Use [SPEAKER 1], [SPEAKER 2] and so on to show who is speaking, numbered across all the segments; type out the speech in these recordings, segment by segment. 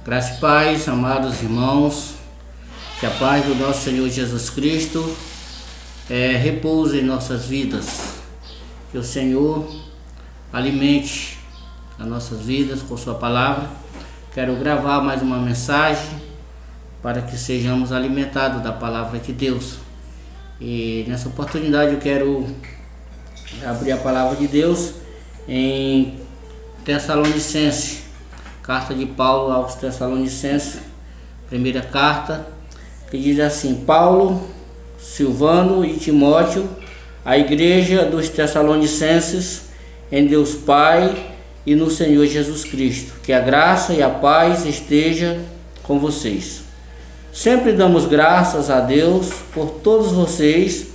[SPEAKER 1] Graça e paz, amados irmãos, que a paz do nosso Senhor Jesus Cristo repouse em nossas vidas, que o Senhor alimente as nossas vidas com sua palavra. Quero gravar mais uma mensagem para que sejamos alimentados da palavra de Deus. E nessa oportunidade eu quero abrir a palavra de Deus em Tessalonicenses, carta de Paulo aos Tessalonicenses, primeira carta, que diz assim: Paulo, Silvano e Timóteo, a igreja dos Tessalonicenses, em Deus Pai e no Senhor Jesus Cristo, que a graça e a paz esteja com vocês. Sempre damos graças a Deus por todos vocês,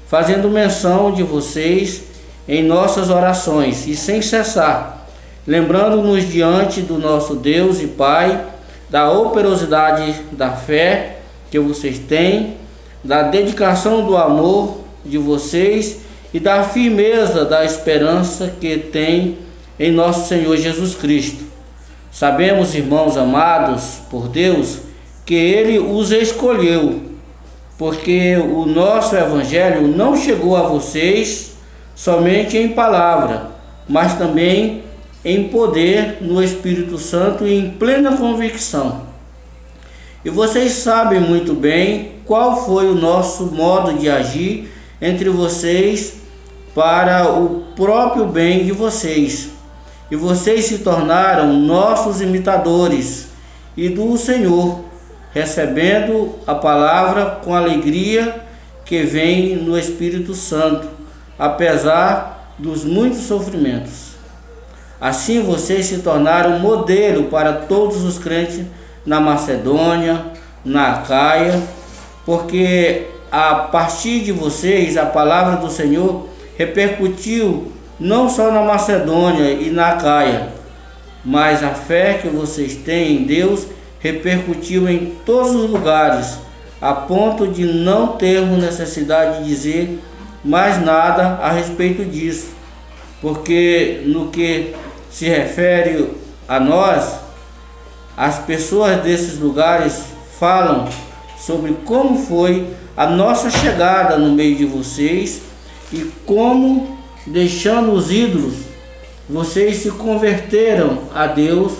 [SPEAKER 1] fazendo menção de vocês em nossas orações e sem cessar, lembrando-nos diante do nosso Deus e Pai da operosidade da fé que vocês têm, da dedicação do amor de vocês e da firmeza da esperança que têm em nosso Senhor Jesus Cristo. Sabemos, irmãos amados por Deus, que Ele os escolheu, porque o nosso Evangelho não chegou a vocês somente em palavra, mas também em poder no Espírito Santo e em plena convicção. E vocês sabem muito bem qual foi o nosso modo de agir entre vocês para o próprio bem de vocês. E vocês se tornaram nossos imitadores e do Senhor, recebendo a palavra com alegria que vem no Espírito Santo, apesar dos muitos sofrimentos. Assim vocês se tornaram modelo para todos os crentes na Macedônia, na Acaia, porque a partir de vocês a palavra do Senhor repercutiu não só na Macedônia e na Acaia, mas a fé que vocês têm em Deus repercutiu em todos os lugares, a ponto de não termos necessidade de dizer mais nada a respeito disso, porque no que se refere a nós, as pessoas desses lugares falam sobre como foi a nossa chegada no meio de vocês e como, deixando os ídolos, vocês se converteram a Deus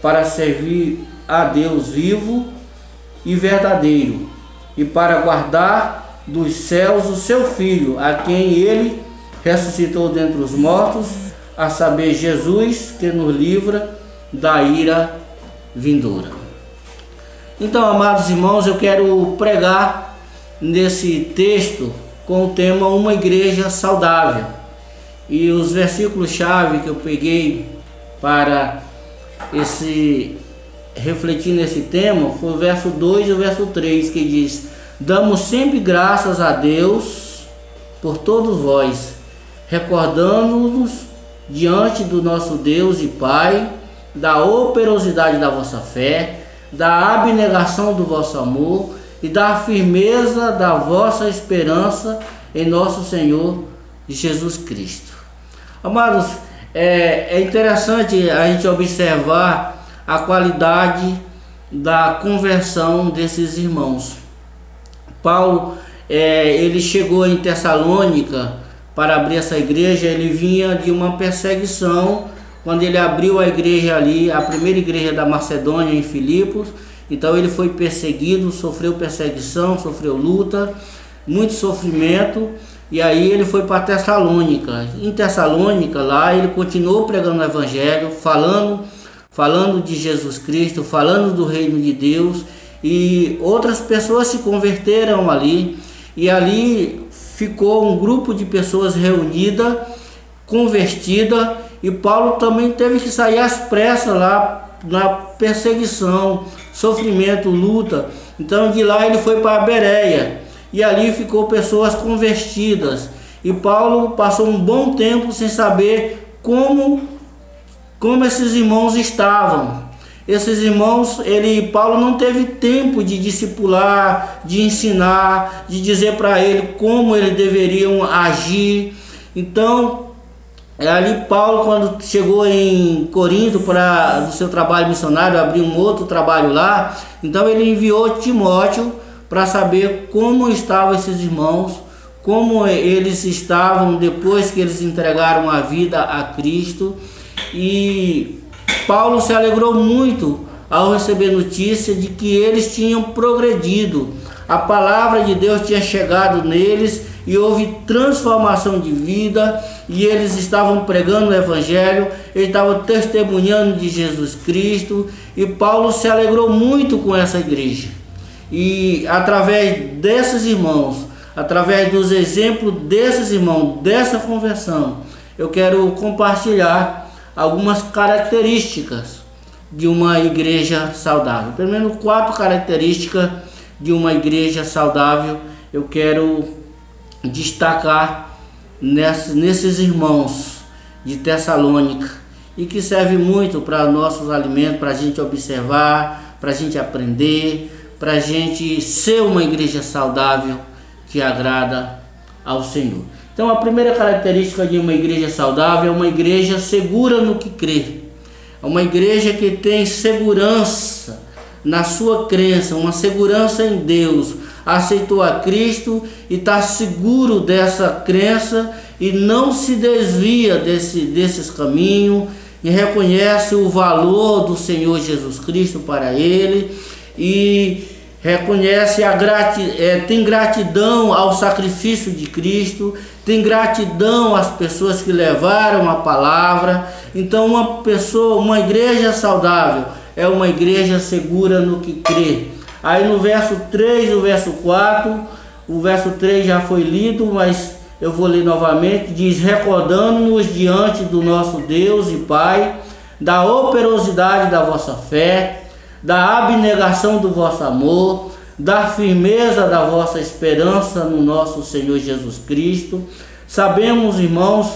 [SPEAKER 1] para servir a Deus vivo e verdadeiro e para guardar dos céus o seu Filho, a quem Ele ressuscitou dentre os mortos, a saber, Jesus, que nos livra da ira vindoura. Então, amados irmãos, eu quero pregar nesse texto com o tema Uma Igreja Saudável. E os versículos-chave que eu peguei para refletir nesse tema foi o verso 2 e o verso 3, que diz: Damos sempre graças a Deus por todos vós, recordando-nos diante do nosso Deus e Pai da operosidade da vossa fé, da abnegação do vosso amor e da firmeza da vossa esperança em nosso Senhor Jesus Cristo. Amados, é interessante a gente observar a qualidade da conversão desses irmãos. Paulo, ele chegou em Tessalônica para abrir essa igreja. Ele vinha de uma perseguição quando ele abriu a igreja ali, a primeira igreja da Macedônia em Filipos. Então ele foi perseguido, sofreu perseguição, sofreu luta, muito sofrimento, e aí ele foi para Tessalônica. Em Tessalônica, lá ele continuou pregando o Evangelho, falando de Jesus Cristo, falando do reino de Deus, e outras pessoas se converteram ali, e ali ficou um grupo de pessoas reunida, convertida, e Paulo também teve que sair às pressas lá na perseguição, sofrimento, luta. Então de lá ele foi para a Bereia, e ali ficou pessoas convertidas, e Paulo passou um bom tempo sem saber como esses irmãos estavam. Esses irmãos, Paulo não teve tempo de discipular, de ensinar, de dizer para ele como eles deveriam agir. Então Ali Paulo, quando chegou em Corinto para do seu trabalho missionário, abrir um outro trabalho lá, então ele enviou Timóteo para saber como estavam esses irmãos, como eles estavam depois que eles entregaram a vida a Cristo. E Paulo se alegrou muito ao receber notícia de que eles tinham progredido, a palavra de Deus tinha chegado neles e houve transformação de vida, e eles estavam pregando o Evangelho, eles estavam testemunhando de Jesus Cristo, e Paulo se alegrou muito com essa igreja. E através desses irmãos, através dos exemplos desses irmãos, dessa conversão, eu quero compartilhar algumas características de uma igreja saudável. Pelo menos 4 características de uma igreja saudável eu quero destacar nesses irmãos de Tessalônica, e que serve muito para nossos alimentos, para a gente observar, para a gente aprender, para a gente ser uma igreja saudável que agrada ao Senhor. Então a primeira característica de uma igreja saudável é uma igreja segura no que crê. É uma igreja que tem segurança na sua crença, uma segurança em Deus, aceitou a Cristo e está seguro dessa crença e não se desvia desses caminhos, e reconhece o valor do Senhor Jesus Cristo para ele, e reconhece tem gratidão ao sacrifício de Cristo, tem gratidão às pessoas que levaram a palavra. Então uma igreja saudável é uma igreja segura no que crê. Aí no verso 3 e o verso 4, o verso 3 já foi lido, mas eu vou ler novamente, diz: recordando-nos diante do nosso Deus e Pai, da operosidade da vossa fé, da abnegação do vosso amor, da firmeza da vossa esperança no nosso Senhor Jesus Cristo. Sabemos, irmãos,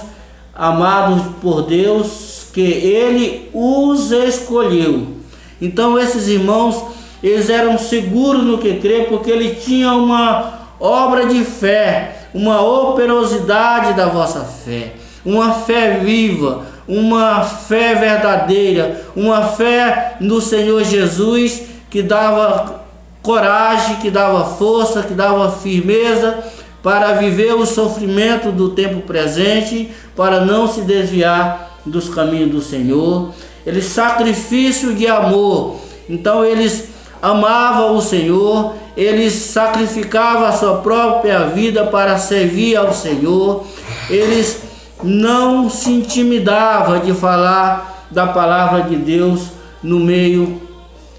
[SPEAKER 1] amados por Deus, que Ele os escolheu. Então esses irmãos, eles eram seguros no que crer, porque ele tinha uma obra de fé, uma operosidade da vossa fé, uma fé viva, uma fé verdadeira, uma fé no Senhor Jesus, que dava coragem, que dava força, que dava firmeza para viver o sofrimento do tempo presente, para não se desviar dos caminhos do Senhor. Eles sacrifício de amor, então eles amavam o Senhor, eles sacrificavam a sua própria vida para servir ao Senhor, eles não se intimidavam de falar da palavra de Deus no meio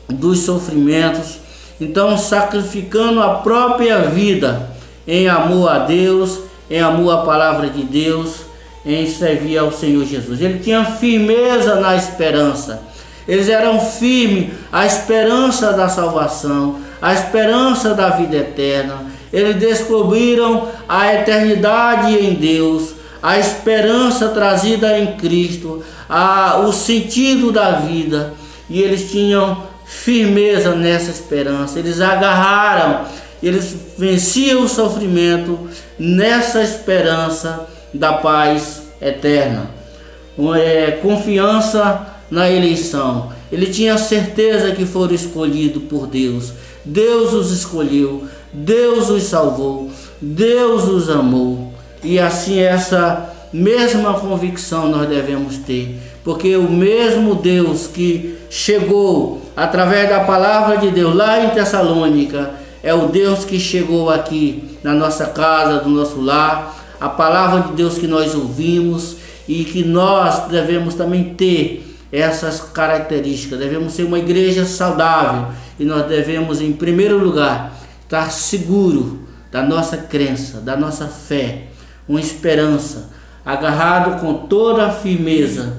[SPEAKER 1] dos sofrimentos. Então, sacrificando a própria vida em amor a Deus, em amor à palavra de Deus, em servir ao Senhor Jesus. Ele tinha firmeza na esperança. Eles eram firmes à esperança da salvação, à esperança da vida eterna. Eles descobriram a eternidade em Deus, a esperança trazida em Cristo, o sentido da vida. E eles tinham firmeza nessa esperança. Eles agarraram, eles venciam o sofrimento nessa esperança da paz eterna. Confiança na eleição. Ele tinha certeza que foram escolhidos por Deus. Deus os escolheu, Deus os salvou, Deus os amou. E assim essa mesma convicção nós devemos ter, porque o mesmo Deus que chegou através da palavra de Deus lá em Tessalônica é o Deus que chegou aqui na nossa casa, do nosso lar, a palavra de Deus que nós ouvimos, e que nós devemos também ter essas características. Devemos ser uma igreja saudável, e nós devemos, em primeiro lugar, estar seguro da nossa crença, da nossa fé, uma esperança, agarrado com toda a firmeza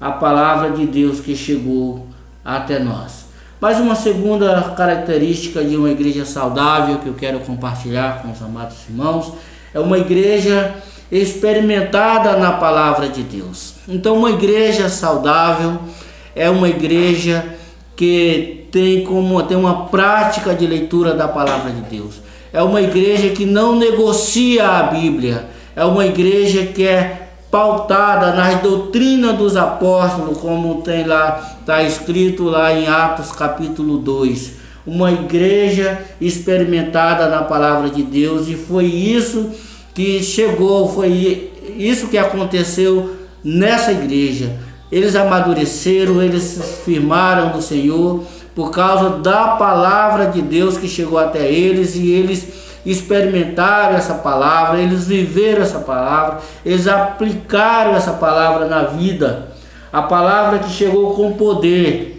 [SPEAKER 1] a palavra de Deus que chegou até nós. Mas uma segunda característica de uma igreja saudável que eu quero compartilhar com os amados irmãos é uma igreja experimentada na palavra de Deus. Então, uma igreja saudável é uma igreja que tem uma prática de leitura da palavra de Deus. É uma igreja que não negocia a Bíblia. É uma igreja que é pautada nas doutrinas dos apóstolos, como tem lá, está escrito lá em Atos capítulo 2. Uma igreja experimentada na palavra de Deus, e foi isso que chegou, foi isso que aconteceu nessa igreja. Eles amadureceram, eles se firmaram no Senhor por causa da palavra de Deus que chegou até eles, e eles experimentaram essa palavra, eles viveram essa palavra, eles aplicaram essa palavra na vida. A palavra que chegou com poder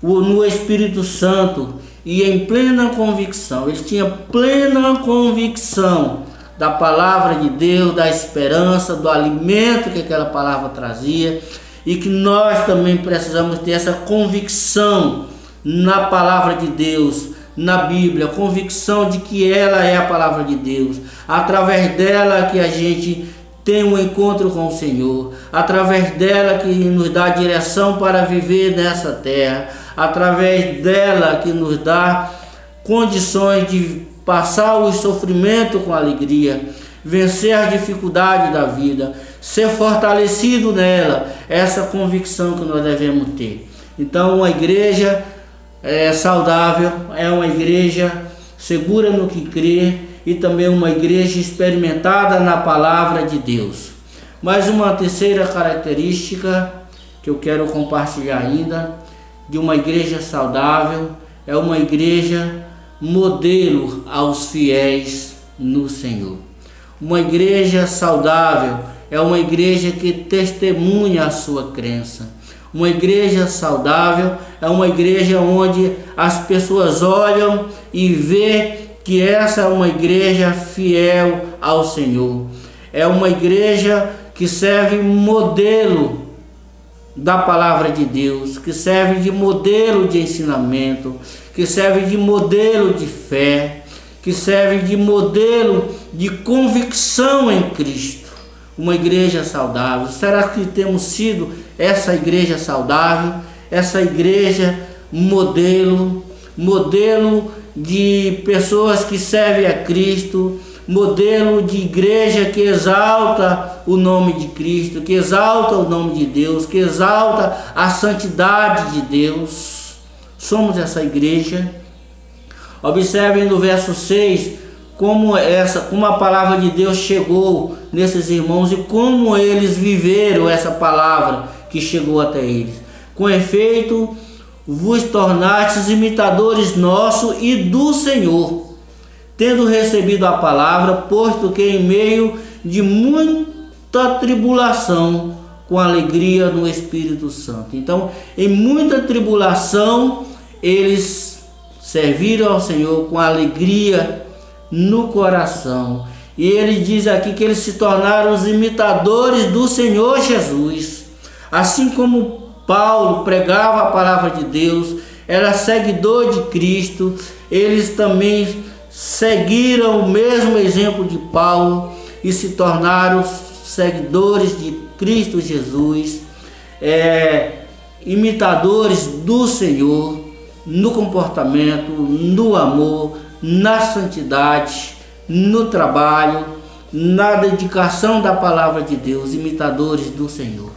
[SPEAKER 1] no Espírito Santo e em plena convicção. Eles tinham plena convicção da palavra de Deus, da esperança, do alimento que aquela palavra trazia, e que nós também precisamos ter essa convicção na palavra de Deus, na Bíblia, convicção de que ela é a palavra de Deus, através dela que a gente tem um encontro com o Senhor, através dela que nos dá direção para viver nessa terra, através dela que nos dá condições de passar o sofrimento com alegria, vencer as dificuldades da vida, ser fortalecido nela, essa convicção que nós devemos ter. Então, uma igreja saudável é uma igreja segura no que crê, e também uma igreja experimentada na palavra de Deus. Mas uma terceira característica que eu quero compartilhar ainda de uma igreja saudável é uma igreja modelo aos fiéis no Senhor. Uma igreja saudável é uma igreja que testemunha a sua crença. Uma igreja saudável é uma igreja onde as pessoas olham e vê que essa é uma igreja fiel ao Senhor. É uma igreja que serve modelo da palavra de Deus, que serve de modelo de ensinamento, que serve de modelo de fé, que serve de modelo de convicção em Cristo. Uma igreja saudável. Será que temos sido essa igreja saudável? Essa igreja modelo de pessoas que servem a Cristo, modelo de igreja que exalta o nome de Cristo, que exalta o nome de Deus, que exalta a santidade de Deus. Somos essa igreja. Observem no verso 6 como a palavra de Deus chegou nesses irmãos e como eles viveram essa palavra que chegou até eles. Com efeito, vos tornastes imitadores nossos e do Senhor, tendo recebido a palavra, posto que em meio de muita tribulação, com alegria no Espírito Santo. Então, em muita tribulação, eles serviram ao Senhor com alegria no coração. E ele diz aqui que eles se tornaram os imitadores do Senhor Jesus. Assim como Paulo pregava a palavra de Deus, era seguidor de Cristo, eles também seguiram o mesmo exemplo de Paulo e se tornaram seguidores de Cristo Jesus, imitadores do Senhor no comportamento, no amor, na santidade, no trabalho, na dedicação da palavra de Deus, imitadores do Senhor.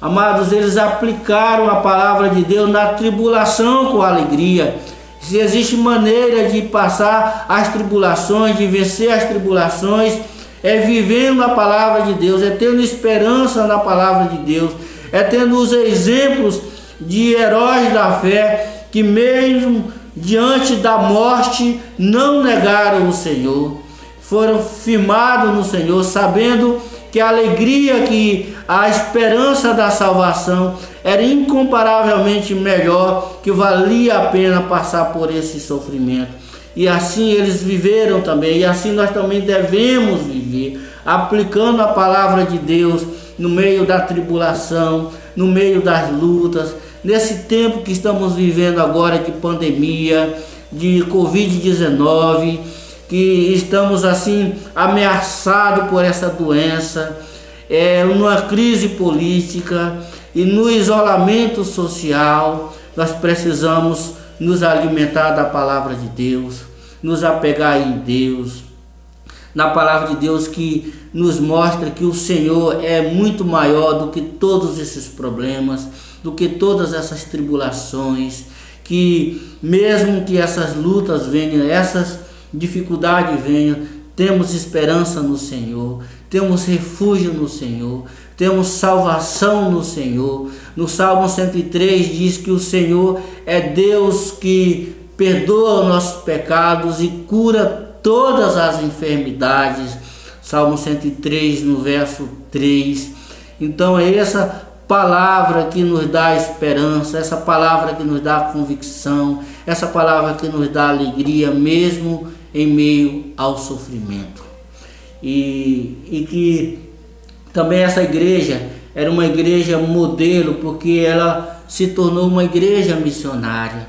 [SPEAKER 1] Amados, eles aplicaram a palavra de Deus na tribulação com alegria. Se existe maneira de passar as tribulações, de vencer as tribulações, é vivendo a palavra de Deus, é tendo esperança na palavra de Deus, é tendo os exemplos de heróis da fé que mesmo diante da morte não negaram o Senhor, foram firmados no Senhor, sabendo que a alegria, que a esperança da salvação era incomparavelmente melhor, que valia a pena passar por esse sofrimento. E assim eles viveram também, e assim nós também devemos viver, aplicando a palavra de Deus no meio da tribulação, no meio das lutas, nesse tempo que estamos vivendo agora de pandemia, de Covid-19, que estamos assim ameaçados por essa doença, numa crise política e no isolamento social. Nós precisamos nos alimentar da palavra de Deus, nos apegar em Deus, na palavra de Deus, que nos mostra que o Senhor é muito maior do que todos esses problemas, do que todas essas tribulações, que mesmo que essas lutas venham, essas dificuldades venham, temos esperança no Senhor, temos refúgio no Senhor, temos salvação no Senhor. No Salmo 103 diz que o Senhor é Deus que perdoa os nossos pecados e cura todas as enfermidades. Salmo 103, no verso 3. Então é essa palavra que nos dá esperança, essa palavra que nos dá convicção, essa palavra que nos dá alegria, mesmo em meio ao sofrimento. E que também essa igreja era uma igreja modelo, porque ela se tornou uma igreja missionária.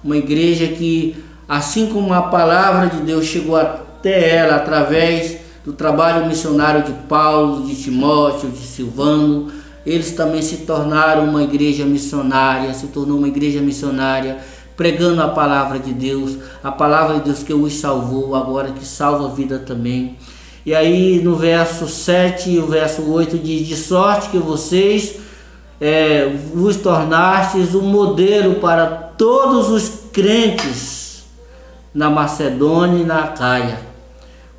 [SPEAKER 1] Uma igreja que, assim como a palavra de Deus chegou até ela através do trabalho missionário de Paulo, de Timóteo, de Silvano, eles também se tornaram uma igreja missionária, se tornou uma igreja missionária, pregando a palavra de Deus que os salvou, agora que salva a vida também. E aí no verso 7 e o verso 8 diz: de sorte que vocês vos tornastes um modelo para todos os crentes na Macedônia e na Acaia,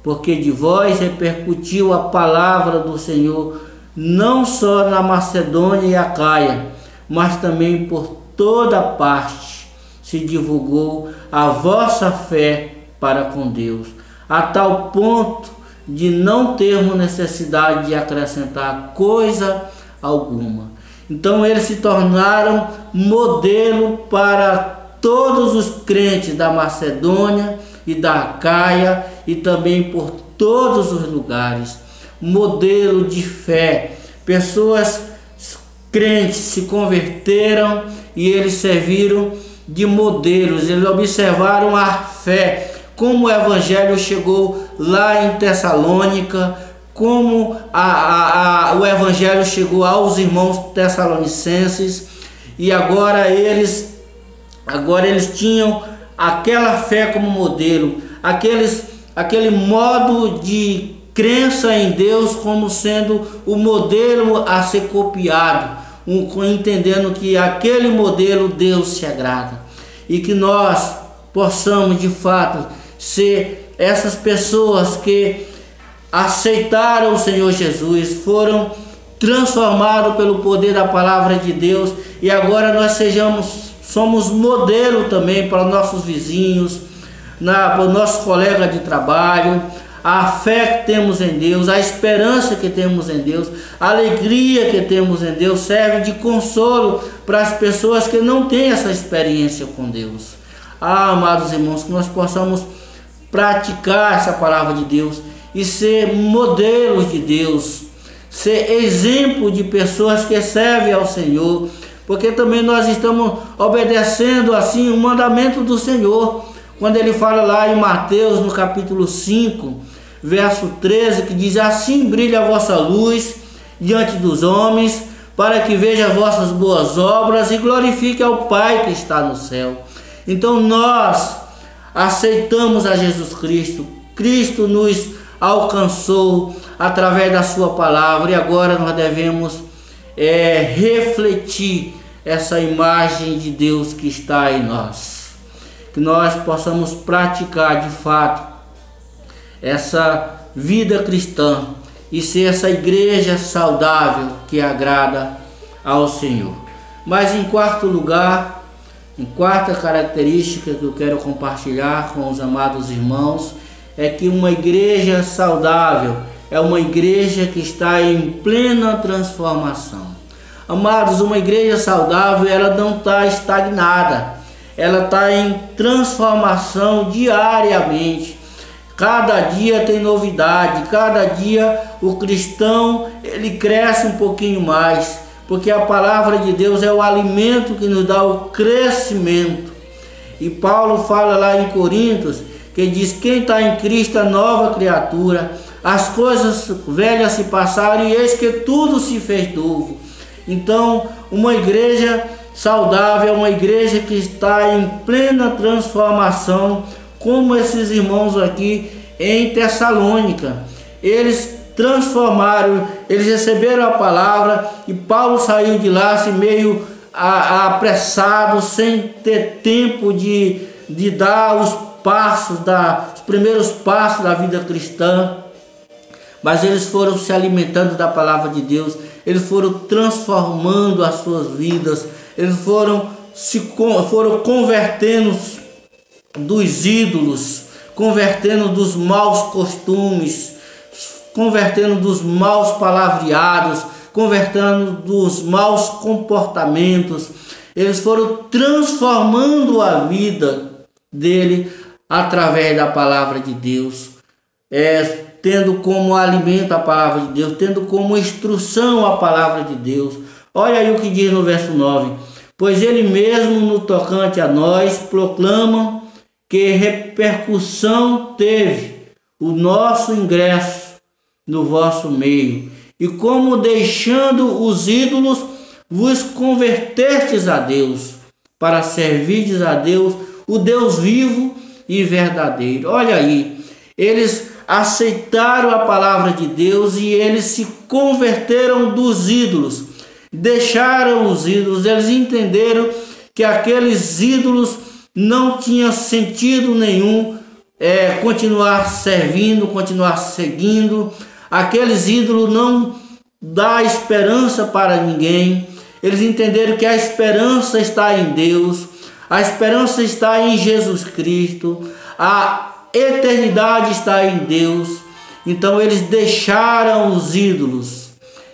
[SPEAKER 1] porque de vós repercutiu a palavra do Senhor, não só na Macedônia e Acaia, mas também por toda parte se divulgou a vossa fé para com Deus, a tal ponto de não termos necessidade de acrescentar coisa alguma. Então eles se tornaram modelo para todos os crentes da Macedônia e da Acaia e também por todos os lugares. Modelo de fé. Pessoas crentes se converteram e eles serviram de modelos. Eles observaram a fé, como o evangelho chegou lá em Tessalônica, como o evangelho chegou aos irmãos tessalonicenses, e agora eles tinham aquela fé como modelo, aquele modo de crença em Deus como sendo o modelo a ser copiado, entendendo que aquele modelo Deus se agrada, e que nós possamos de fato ser essas pessoas que aceitaram o Senhor Jesus, foram transformados pelo poder da palavra de Deus, e agora nós somos modelo também para os nossos vizinhos, para os nossos colegas de trabalho. A fé que temos em Deus, a esperança que temos em Deus, a alegria que temos em Deus serve de consolo para as pessoas que não têm essa experiência com Deus. Amados irmãos, que nós possamos praticar essa palavra de Deus e ser modelos de Deus, ser exemplo de pessoas que servem ao Senhor, porque também nós estamos obedecendo assim o mandamento do Senhor, quando ele fala lá em Mateus, no capítulo 5, verso 13, que diz: assim brilha a vossa luz diante dos homens, para que veja vossas boas obras e glorifique ao Pai que está no céu. Então nós aceitamos a Jesus Cristo, Cristo nos alcançou através da sua palavra, e agora nós devemos refletir essa imagem de Deus que está em nós, que nós possamos praticar de fato essa vida cristã e ser essa igreja saudável que agrada ao Senhor. Mas em quarto lugar, em quarta característica que eu quero compartilhar com os amados irmãos, é que uma igreja saudável é uma igreja que está em plena transformação. Amados, uma igreja saudável, ela não está estagnada, ela está em transformação diariamente. Cada dia tem novidade, cada dia o cristão ele cresce um pouquinho mais, porque a palavra de Deus é o alimento que nos dá o crescimento. E Paulo fala lá em Coríntios, que diz: quem está em Cristo é nova criatura, as coisas velhas se passaram e eis que tudo se fez novo. Então, uma igreja saudável é uma igreja que está em plena transformação, como esses irmãos aqui em Tessalônica. Eles transformaram, eles receberam a palavra e Paulo saiu de lá assim, meio apressado, sem ter tempo de dar os primeiros passos da vida cristã. Mas eles foram se alimentando da palavra de Deus, eles foram transformando as suas vidas, eles foram convertendo dos ídolos, convertendo dos maus costumes, convertendo dos maus palavreados, convertendo dos maus comportamentos. Eles foram transformando a vida dele através da palavra de Deus, tendo como alimento a palavra de Deus, tendo como instrução a palavra de Deus. Olha aí o que diz no verso 9: pois ele mesmo no tocante a nós proclama que repercussão teve o nosso ingresso no vosso meio, e como deixando os ídolos vos convertestes a Deus, para servirdes a Deus, o Deus vivo e verdadeiro. Olha aí, eles aceitaram a palavra de Deus e eles se converteram dos ídolos, deixaram os ídolos. Eles entenderam que aqueles ídolos não tinham sentido nenhum continuar servindo, continuar seguindo. Aqueles ídolos não dá esperança para ninguém. Eles entenderam que a esperança está em Deus, a esperança está em Jesus Cristo, a eternidade está em Deus. Então eles deixaram os ídolos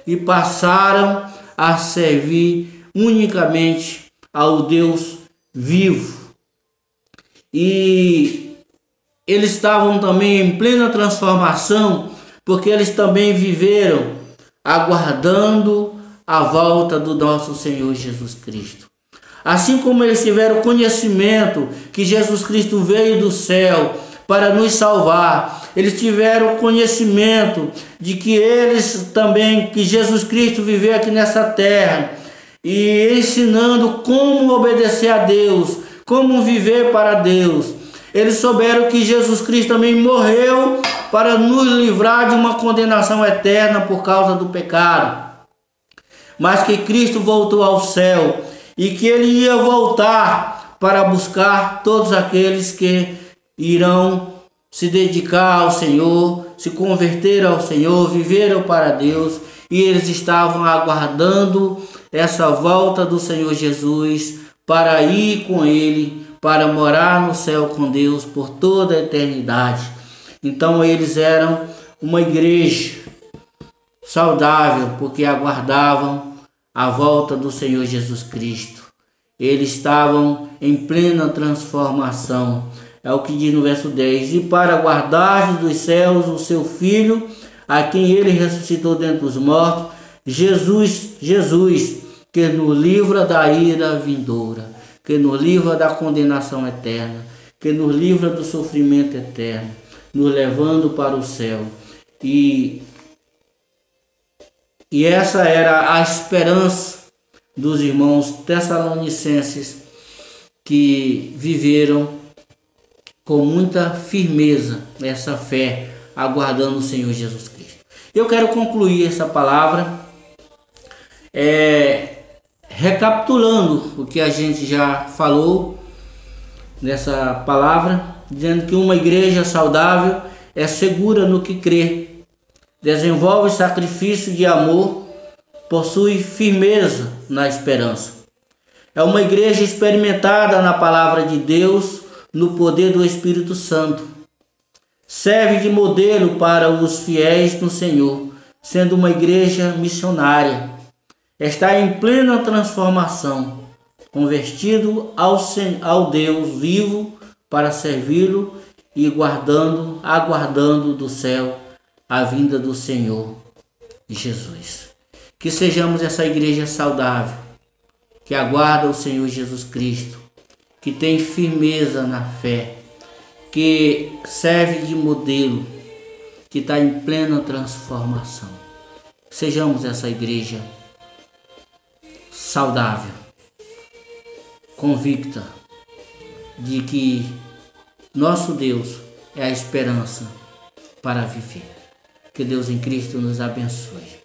[SPEAKER 1] e passaram a servir unicamente ao Deus vivo. E eles estavam também em plena transformação, porque eles também viveram aguardando a volta do nosso Senhor Jesus Cristo. Assim como eles tiveram conhecimento que Jesus Cristo veio do céu para nos salvar, eles tiveram conhecimento de que que Jesus Cristo viveu aqui nessa terra e ensinando como obedecer a Deus, como viver para Deus. Eles souberam que Jesus Cristo também morreu para nos livrar de uma condenação eterna por causa do pecado, mas que Cristo voltou ao céu e que ele ia voltar para buscar todos aqueles que irão se dedicar ao Senhor, se converter ao Senhor, viveram para Deus, e eles estavam aguardando essa volta do Senhor Jesus para ir com ele, para morar no céu com Deus por toda a eternidade. Então eles eram uma igreja saudável, porque aguardavam a volta do Senhor Jesus Cristo. Eles estavam em plena transformação. É o que diz no verso 10: e para guardar dos céus o seu Filho, a quem ele ressuscitou dentre os mortos, Jesus, que nos livra da ira vindoura, que nos livra da condenação eterna, que nos livra do sofrimento eterno, nos levando para o céu. E essa era a esperança dos irmãos tessalonicenses, que viveram com muita firmeza essa fé, aguardando o Senhor Jesus Cristo. Eu quero concluir essa palavra recapitulando o que a gente já falou nessa palavra, dizendo que uma igreja saudável é segura no que crê, desenvolve sacrifício de amor, possui firmeza na esperança. É uma igreja experimentada na palavra de Deus, no poder do Espírito Santo. Serve de modelo para os fiéis no Senhor, sendo uma igreja missionária. Está em plena transformação, convertido ao Deus vivo para servi-lo e aguardando do céu a vinda do Senhor Jesus. Que sejamos essa igreja saudável, que aguarda o Senhor Jesus Cristo, que tem firmeza na fé, que serve de modelo, que está em plena transformação. Sejamos essa igreja saudável, convicta de que nosso Deus é a esperança para viver. Que Deus em Cristo nos abençoe.